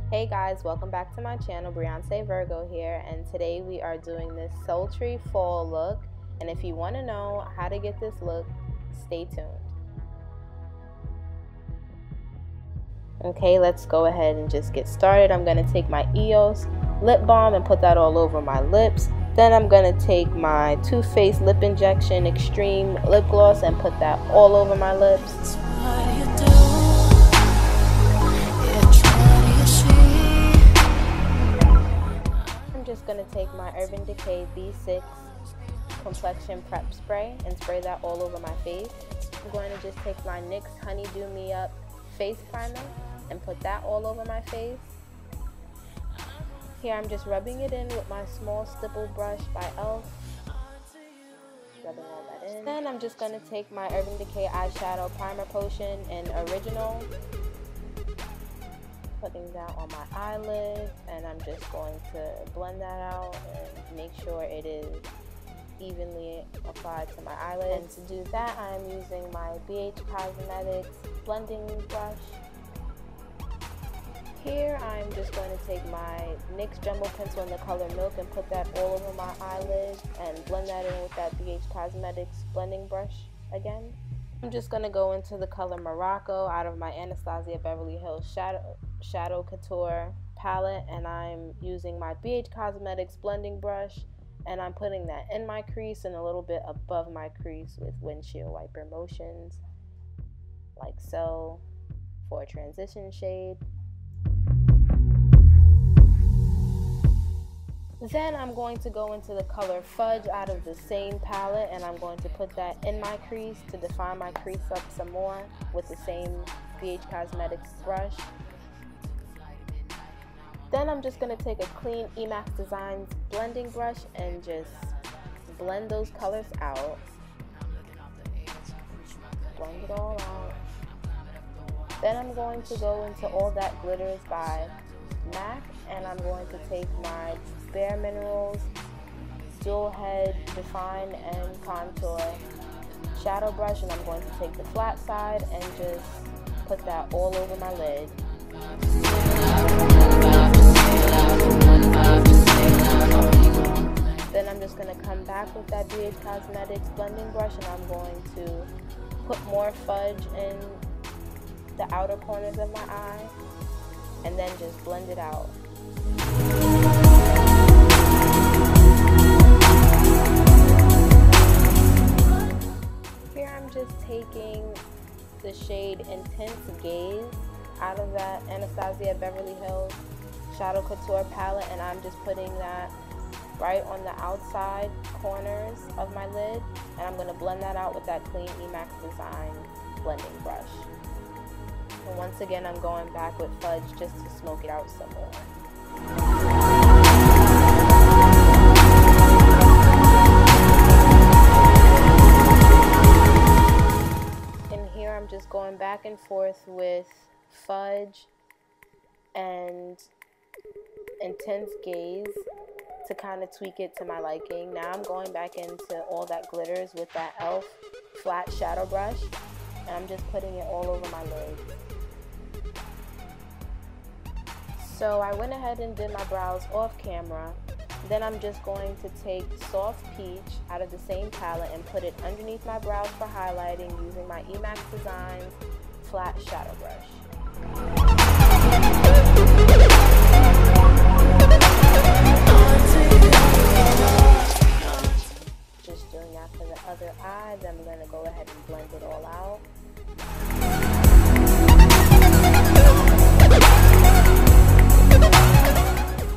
Hey guys, welcome back to my channel. Beyonce Virgo here, and today we are doing this sultry fall look. And if you want to know how to get this look, stay tuned. Okay, let's go ahead and just get started. I'm going to take my EOS lip balm and put that all over my lips. Then I'm going to take my Too Faced Lip Injection Extreme Lip Gloss and put that all over my lips. I'm just going to take my Decay B6 complexion prep spray and spray that all over my face. I'm going to just take my NYX Honeydew Me Up face primer and put that all over my face. Here I'm just rubbing it in with my small stipple brush by e.L.F. Rubbing all that in. Then I'm just going to take my Urban Decay eyeshadow primer potion in Original, putting that on my eyelid, and I'm just going to blend that out and make sure it is evenly applied to my eyelid. And to do that, I'm using my BH Cosmetics blending brush. Here I'm just going to take my NYX Jumbo Pencil in the color Milk and put that all over my eyelid and blend that in with that BH Cosmetics blending brush again. I'm just going to go into the color Morocco out of my Anastasia Beverly Hills Shadow Couture palette, and I'm using my BH Cosmetics blending brush, and I'm putting that in my crease and a little bit above my crease with windshield wiper motions, like so, for a transition shade. Then I'm going to go into the color Fudge out of the same palette, and I'm going to put that in my crease to define my crease up some more with the same BH Cosmetics brush. Then I'm just going to take a clean Emax Designs blending brush and just blend those colors out. Blend it all out. Then I'm going to go into All That Glitters by MAC, and I'm going to take my Bare Minerals Dual Head Define and Contour shadow brush, and I'm going to take the flat side and just put that all over my lid. Then I'm just going to come back with that BH Cosmetics blending brush, and I'm going to put more fudge in the outer corners of my eye and then just blend it out. Here I'm just taking the shade Intense Gaze out of that Anastasia Beverly Hills Shadow Couture palette, and I'm just putting that right on the outside corners of my lid, and I'm going to blend that out with that clean Emax Design blending brush. And once again, I'm going back with Fudge just to smoke it out some more. And here I'm just going back and forth with Fudge and Intense Gaze to kind of tweak it to my liking. Now I'm going back into All That Glitters with that e.L.F. flat shadow brush, and I'm just putting it all over my lid. So I went ahead and did my brows off camera. Then I'm just going to take Soft Peach out of the same palette and put it underneath my brows for highlighting using my Emax Designs flat shadow brush. Just doing that for the other eye, then I'm going to go ahead and blend it all out.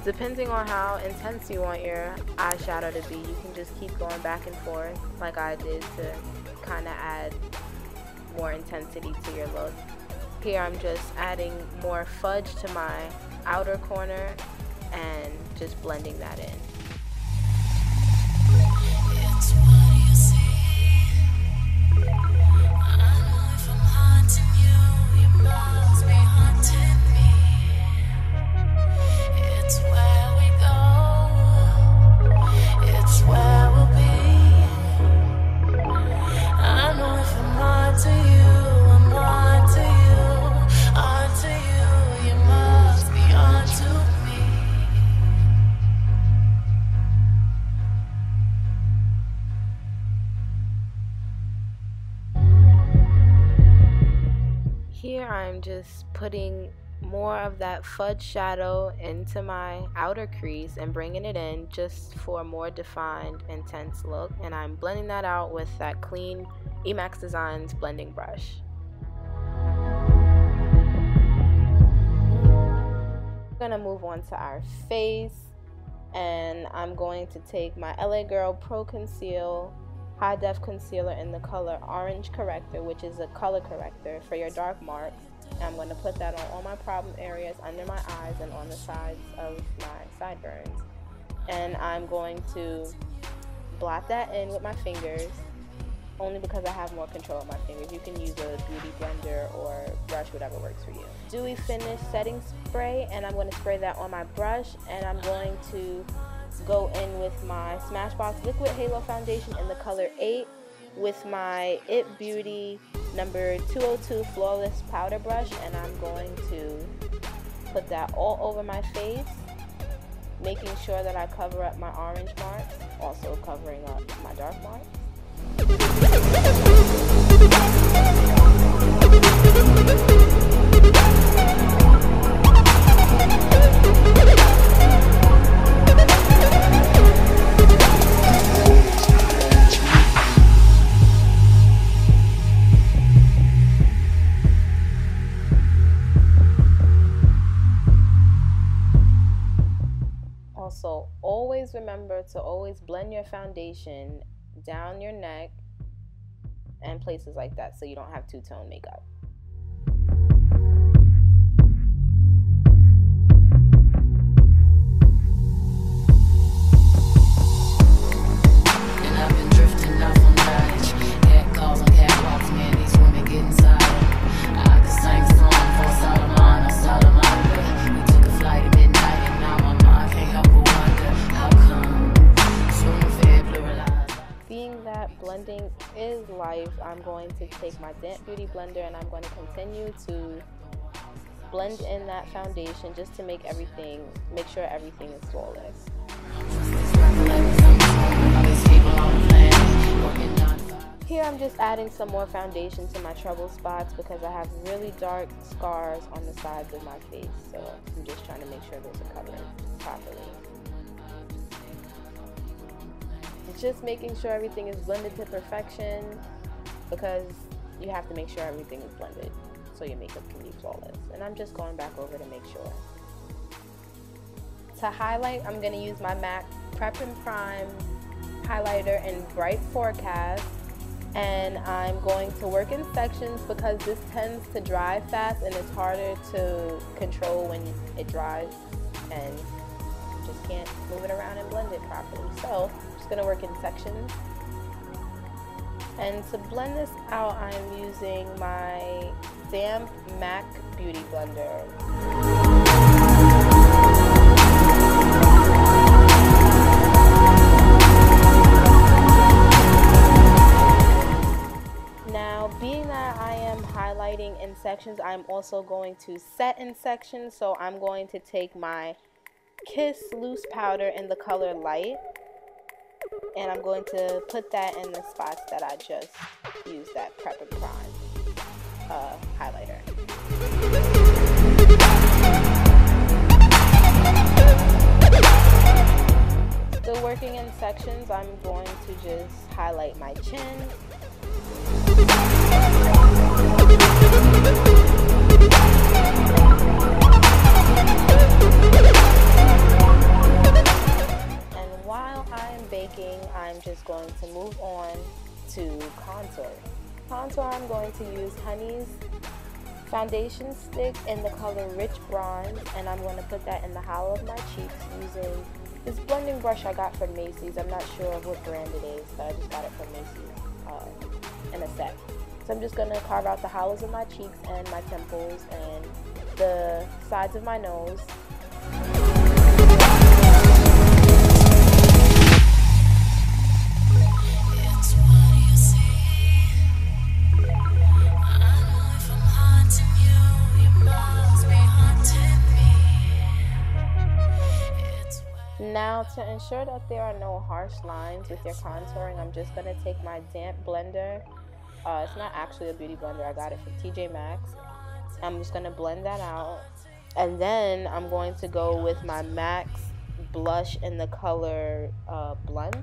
Depending on how intense you want your eyeshadow to be, you can just keep going back and forth like I did to kind of add more intensity to your look. Here I'm just adding more fudge to my outer corner and just blending that in. It's what you see. I know if I'm haunting you, you must be haunting me. It's where we go. It's where we'll be. I know if I'm onto you, I'm onto you. Onto you, you must be onto I'm just putting more of that fudge shadow into my outer crease and bringing it in just for a more defined, intense look. And I'm blending that out with that clean Emax Designs blending brush. We're gonna move on to our face, and I'm going to take my LA Girl Pro Conceal High Def Concealer in the color Orange Corrector, which is a color corrector for your dark marks. And I'm going to put that on all my problem areas under my eyes and on the sides of my sideburns. And I'm going to blot that in with my fingers, only because I have more control of my fingers. You can use a beauty blender or brush, whatever works for you. Dewy Finish Setting Spray, and I'm going to spray that on my brush, and I'm going to go in with my Smashbox Liquid Halo Foundation in the color 8 with my It Beauty number 202 Flawless Powder Brush, and I'm going to put that all over my face, making sure that I cover up my orange marks, also covering up my dark marks. Also, always remember to always blend your foundation down your neck and places like that so you don't have two-tone makeup. And I've been drifting off on knowledge. Cat calls on catwalks, man, these women get inside. I could sing a song for Solomon or Salamander. We took a flight at midnight and now my mind can't help but wonder how come. Swimming fair, pluralized. Being that blending is life, I'm going to take my damp beauty blender and I'm going to continue to blend in that foundation just to make sure everything is flawless. Here I'm just adding some more foundation to my trouble spots because I have really dark scars on the sides of my face, so I'm just trying to make sure those are covered properly. Just making sure everything is blended to perfection, because you have to make sure everything is blended so your makeup can be flawless. And I'm just going back over to make sure. To highlight, I'm going to use my MAC Prep and Prime highlighter in Bright Forecast, and I'm going to work in sections because this tends to dry fast and it's harder to control when it dries, and you just can't move it around and blend it properly. So gonna work in sections. And to blend this out, I'm using my damp MAC Beauty Blender. Now, being that I am highlighting in sections, I'm also going to set in sections, so I'm going to take my Kiss Loose Powder in the color Light, and I'm going to put that in the spots that I just used that Prep and Prime highlighter. Still working in sections, I'm going to just highlight my chin. I'm just going to move on to contour. Contour, I'm going to use Honey's foundation stick in the color Rich Bronze, and I'm going to put that in the hollow of my cheeks using this blending brush I got from Macy's. I'm not sure of what brand it is, but I just got it from Macy's in a set. So I'm just going to carve out the hollows of my cheeks and my temples and the sides of my nose. Now, to ensure that there are no harsh lines with your contouring, I'm just going to take my damp blender. It's not actually a beauty blender, I got it from TJ Maxx. I'm just going to blend that out. And then I'm going to go with my MAC blush in the color Blunt.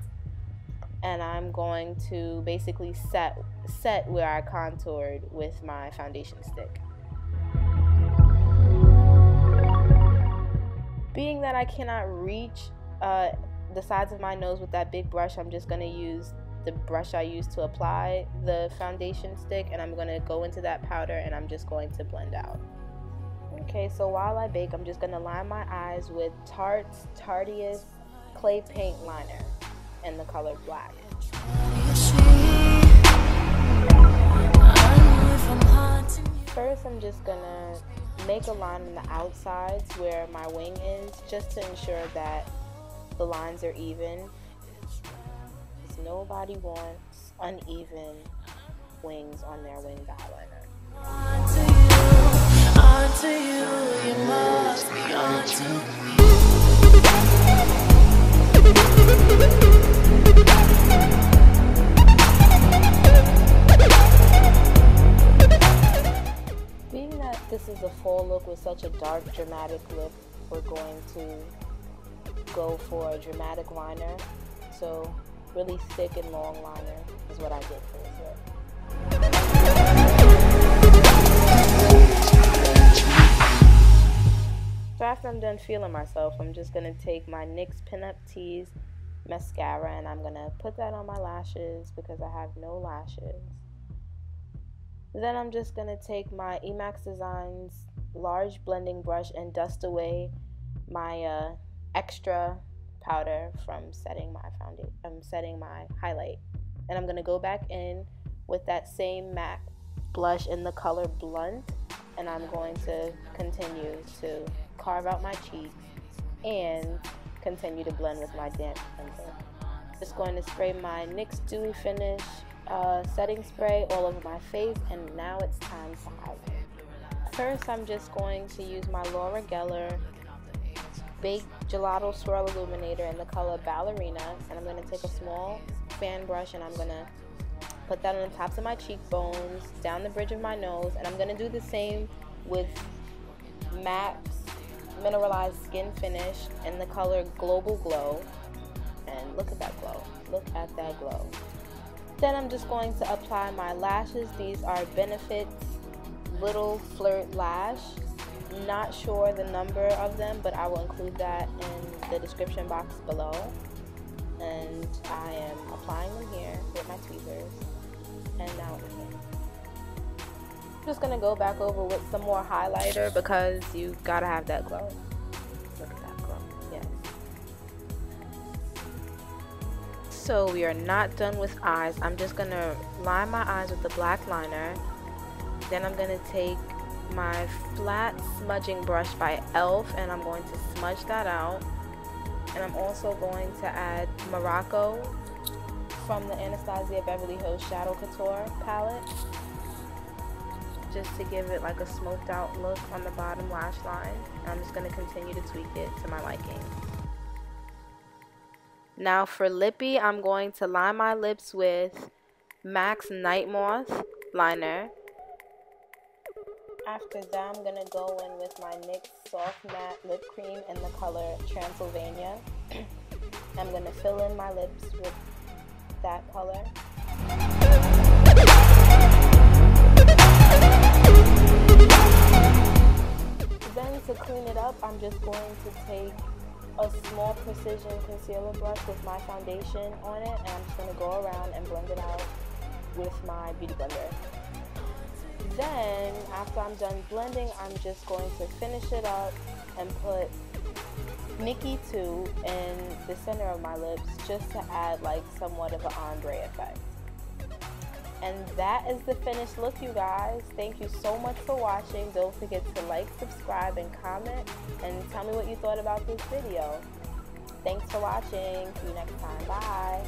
And I'm going to basically set where I contoured with my foundation stick. Being that I cannot reach the sides of my nose with that big brush, I'm just going to use the brush I used to apply the foundation stick, and I'm going to go into that powder and I'm just going to blend out. Okay, so while I bake, I'm just going to line my eyes with Tarte's Tarteist Clay Paint Liner in the color Black. First, I'm just going to make a line on the outsides where my wing is, just to ensure that the lines are even. Because nobody wants uneven wings on their winged eyeliner. Onto you, you must be onto me. Being that this is a fall look with such a dark, dramatic look, we're going to go for a dramatic liner. So really thick and long liner is what I did for this look. So after I'm done feeling myself, I'm just going to take my NYX Pinup Tease mascara and I'm going to put that on my lashes because I have no lashes. Then I'm just going to take my Emax Designs large blending brush and dust away my extra powder from setting my foundation. I'm setting my highlight. And I'm going to go back in with that same MAC blush in the color Blunt, and I'm going to continue to carve out my cheeks and continue to blend with my damp pencil. Just going to spray my NYX Dewy Finish setting spray all over my face, and now it's time to highlight. First, I'm just going to use my Laura Geller Baked Gelato Swirl Illuminator in the color Ballerina, and I'm going to take a small fan brush and I'm going to put that on the tops of my cheekbones, down the bridge of my nose, and I'm going to do the same with MAC's Mineralize Skin Finish in the color Global Glow. And look at that glow. Look at that glow. Then I'm just going to apply my lashes. These are Benefit's Little Flirt Lash. Not sure the number of them, but I will include that in the description box below. And I am applying them here with my tweezers. And now I'm here. I'm just going to go back over with some more highlighter because you gotta have that glow. Look at that glow. Yes. So we are not done with eyes. I'm just going to line my eyes with the black liner. Then I'm going to take my flat smudging brush by e.L.F. and I'm going to smudge that out. And I'm also going to add Morocco from the Anastasia Beverly Hills Shadow Couture palette, just to give it like a smoked out look on the bottom lash line. And I'm just going to continue to tweak it to my liking. Now for lippy, I'm going to line my lips with MAC's Nightmoth liner. After that, I'm going to go in with my NYX Soft Matte Lip Cream in the color Transylvania. I'm going to fill in my lips with that color. Then to clean it up, I'm just going to take a small precision concealer brush with my foundation on it, and I'm just going to go around and blend it out with my beauty blender. Then, after I'm done blending, I'm just going to finish it up and put Mickey 2 in the center of my lips just to add like somewhat of an ombre effect. And that is the finished look, you guys. Thank you so much for watching. Don't forget to like, subscribe, and comment, and tell me what you thought about this video. Thanks for watching. See you next time. Bye.